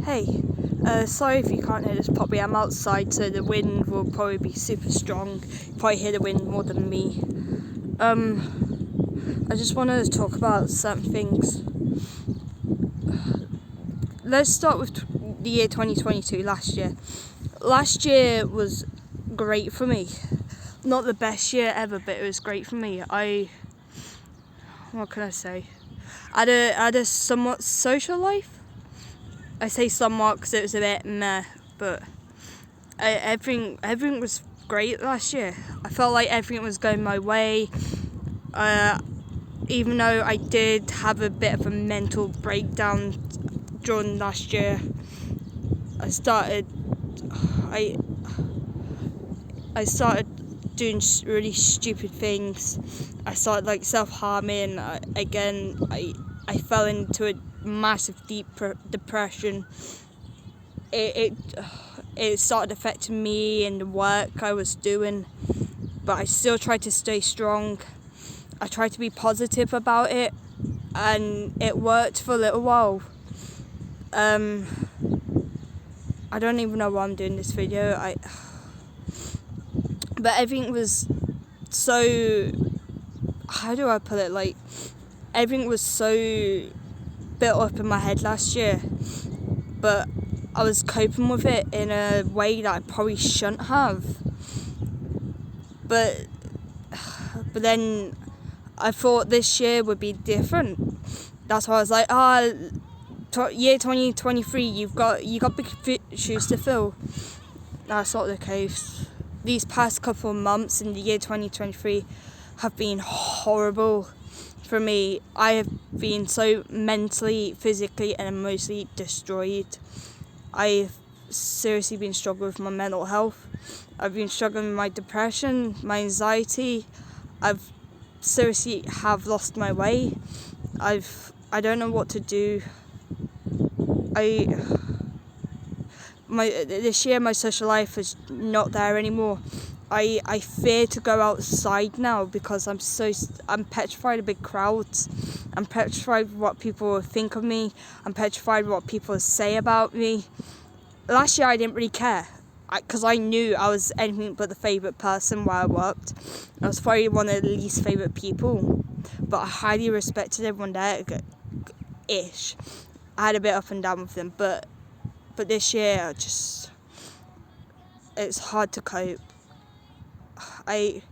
Hey, sorry if you can't hear this properly. I'm outside, so the wind will probably be super strong. You probably hear the wind more than me. I just wanted to talk about certain things. Let's start with the year 2022, last year. Last year was great for me. Not the best year ever, but it was great for me. What can I say? I had a somewhat social life. I say somewhat because it was a bit meh, but everything was great last year. I felt like everything was going my way. Even though I did have a bit of a mental breakdown during last year, I started doing really stupid things. I started self-harming. I fell into a massive deep depression. It started affecting me and the work I was doing, but I still tried to stay strong. I tried to be positive about it, and it worked for a little while. I don't even know why I'm doing this video. But everything was so, how do I put it, everything was so built up in my head last year, but I was coping with it in a way that I probably shouldn't have. But then I thought this year would be different. That's why I was like, year 2023, you got big shoes to fill. That's not the case. These past couple of months in the year 2023 have been horrible for me. I have been so mentally, physically and emotionally destroyed. I've seriously been struggling with my mental health. I've been struggling with my depression, my anxiety. I've seriously have lost my way. I don't know what to do. This year my social life is not there anymore. I fear to go outside now because I'm petrified of big crowds. I'm petrified of what people will think of me. I'm petrified of what people say about me. Last year I didn't really care because I knew I was anything but the favourite person where I worked. I was probably one of the least favourite people, but I highly respected everyone there, ish. I had a bit up and down with them, but this year it's hard to cope. I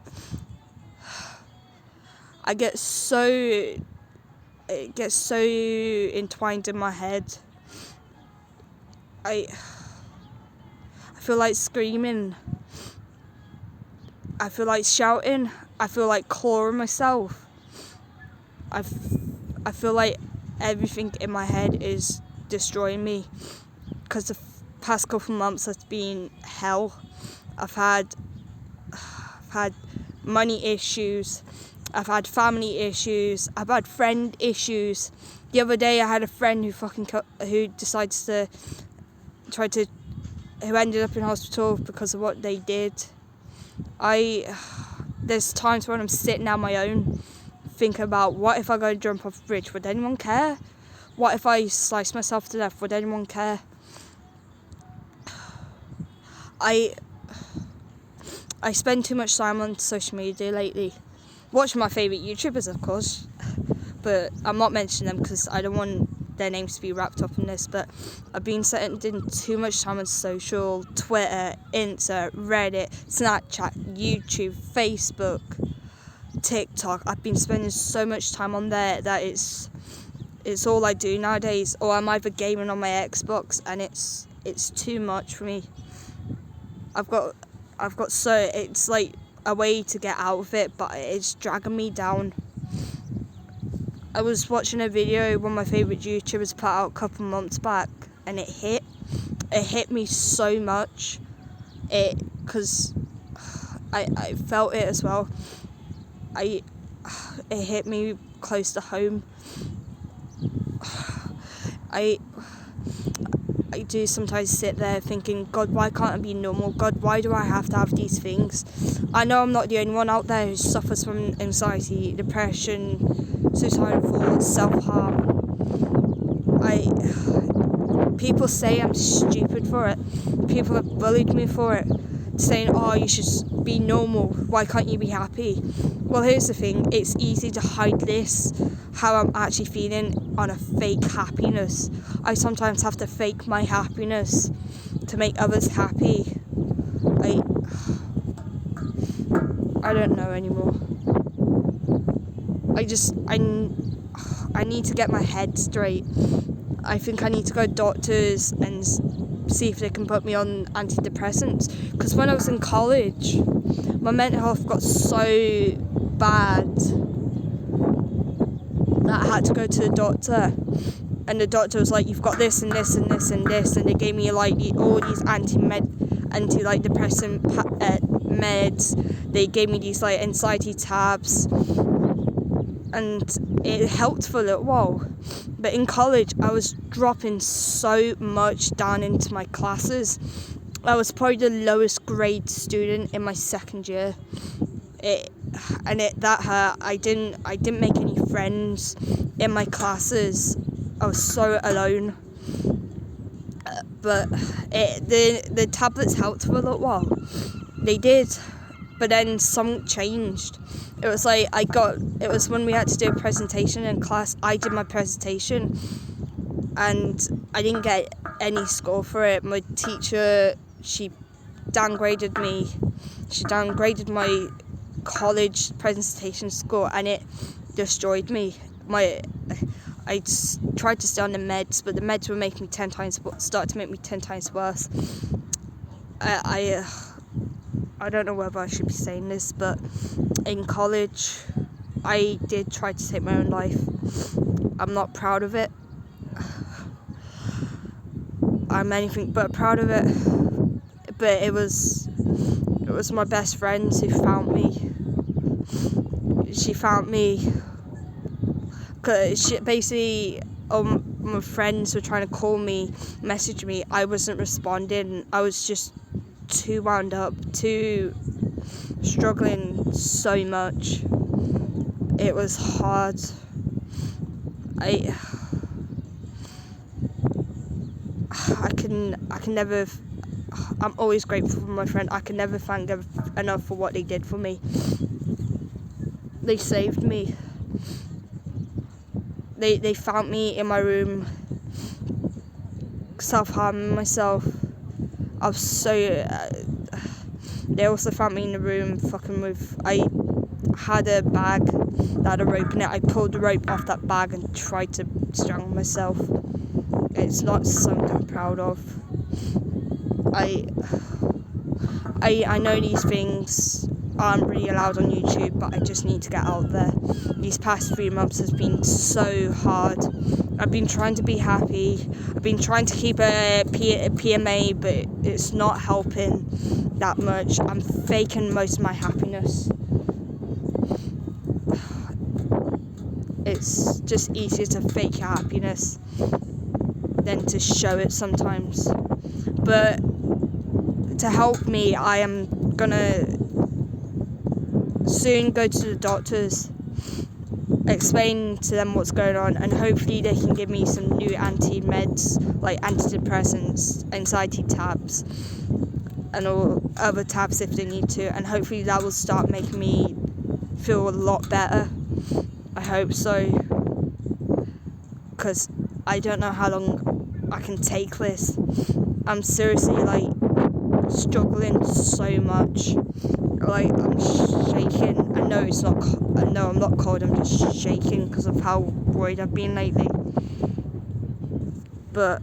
get so, it gets so entwined in my head. I feel like screaming. I feel like shouting. I feel like clawing myself. I feel like everything in my head is destroying me because the past couple of months has been hell. I've had money issues. I've had family issues. I've had friend issues. The other day I had a friend who decides to who ended up in hospital because of what they did. There's times when I'm sitting on my own thinking about, what if I go jump off a bridge? Would anyone care? What if I slice myself to death? Would anyone care? I spend too much time on social media lately. Watching my favourite YouTubers, of course, but I'm not mentioning them because I don't want their names to be wrapped up in this, but I've been spending too much time on social, Twitter, Insta, Reddit, Snapchat, YouTube, Facebook, TikTok. I've been spending so much time on there that it's all I do nowadays, or I'm either gaming on my Xbox, and it's too much for me. It's like a way to get out of it, but it's dragging me down. I was watching a video one of my favourite YouTubers put out a couple months back, and it hit me so much. Because I felt it as well. It hit me close to home. I do sometimes sit there thinking, God, why can't I be normal? God, why do I have to have these things? I know I'm not the only one out there who suffers from anxiety, depression, suicidal thoughts, self-harm. People say I'm stupid for it. People have bullied me for it, saying, oh, you should be normal, why can't you be happy? Well, here's the thing, it's easy to hide this, how I'm actually feeling, on a fake happiness. I sometimes have to fake my happiness to make others happy. I don't know anymore. I need to get my head straight. I think I need to go to doctors and see if they can put me on antidepressants. Because when I was in college, my mental health got so bad that I had to go to the doctor. And the doctor was like, you've got this and this and this and this. And they gave me like all these anti-depressant meds. They gave me these like anxiety tabs. And it helped for a little while. But in college, I was dropping so much down into my classes. I was probably the lowest grade student in my second year. That hurt. I didn't make any friends in my classes. I was so alone. But the tablets helped for a little while. They did. But then something changed. It was when we had to do a presentation in class. I did my presentation and I didn't get any score for it. My teacher, she downgraded me. She downgraded my college presentation score and it destroyed me. I tried to stay on the meds, but the meds were making me 10 times worse. I don't know whether I should be saying this, but in college, I did try to take my own life. I'm not proud of it. I'm anything but proud of it. But it was my best friends who found me. She found me because my friends were trying to call me, message me. I wasn't responding. I was just too wound up, too struggling so much. It was hard. I can never. I'm always grateful for my friend. I can never thank them enough for what they did for me. They saved me. They found me in my room, self-harming myself. I was so. They also found me in the room fucking with. I had a bag that had a rope in it. I pulled the rope off that bag and tried to strangle myself. It's not something I'm proud of. I know these things aren't really allowed on YouTube, but I just need to get out there. These past 3 months has been so hard. I've been trying to be happy. I've been trying to keep a PMA, but it's not helping that much. I'm faking most of my happiness. It's just easier to fake your happiness than to show it sometimes. But to help me, I am gonna soon go to the doctors, explain to them what's going on, and hopefully they can give me some new anti-meds, like antidepressants, anxiety tabs, and all other tabs if they need to, and hopefully that will start making me feel a lot better. I hope so, because I don't know how long I can take this. I'm seriously struggling so much. I'm shaking. I know I'm not cold. I'm just shaking because of how worried I've been lately. But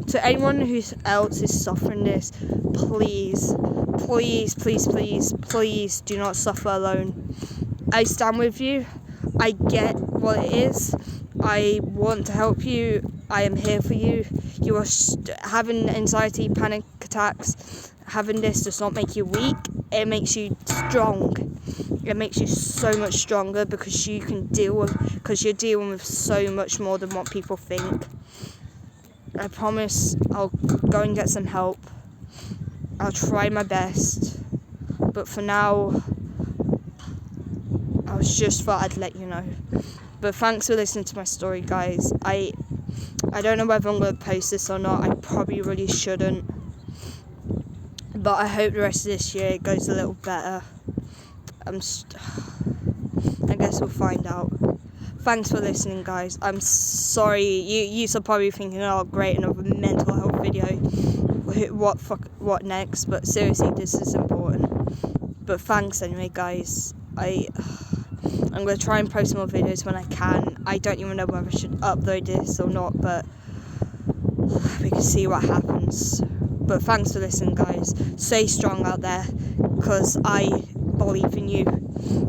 to anyone who else is suffering this, please, please, please, please, please do not suffer alone. I stand with you. I get what it is. I want to help you. I am here for you. You are having anxiety, panic attacks. Having this does not make you weak. It makes you strong. It makes you so much stronger because you're dealing with so much more than what people think. I promise I'll go and get some help. I'll try my best. But for now, I just thought I'd let you know. But thanks for listening to my story, guys. I don't know whether I'm going to post this or not. I probably really shouldn't. But I hope the rest of this year goes a little better. I guess we'll find out. Thanks for listening, guys. I'm sorry. You are probably thinking, oh, great, another mental health video. What next? But seriously, this is important. But thanks anyway, guys. I'm going to try and post more videos when I can. I don't even know whether I should upload this or not, but we can see what happens. But thanks for listening, guys. Stay strong out there, because I believe in you.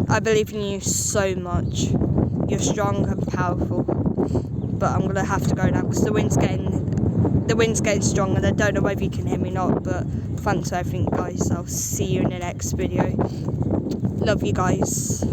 I believe in you so much. You're strong and powerful. But I'm going to have to go now, because the wind's getting strong, and I don't know whether you can hear me or not. But thanks for everything, guys. I'll see you in the next video. Love you guys.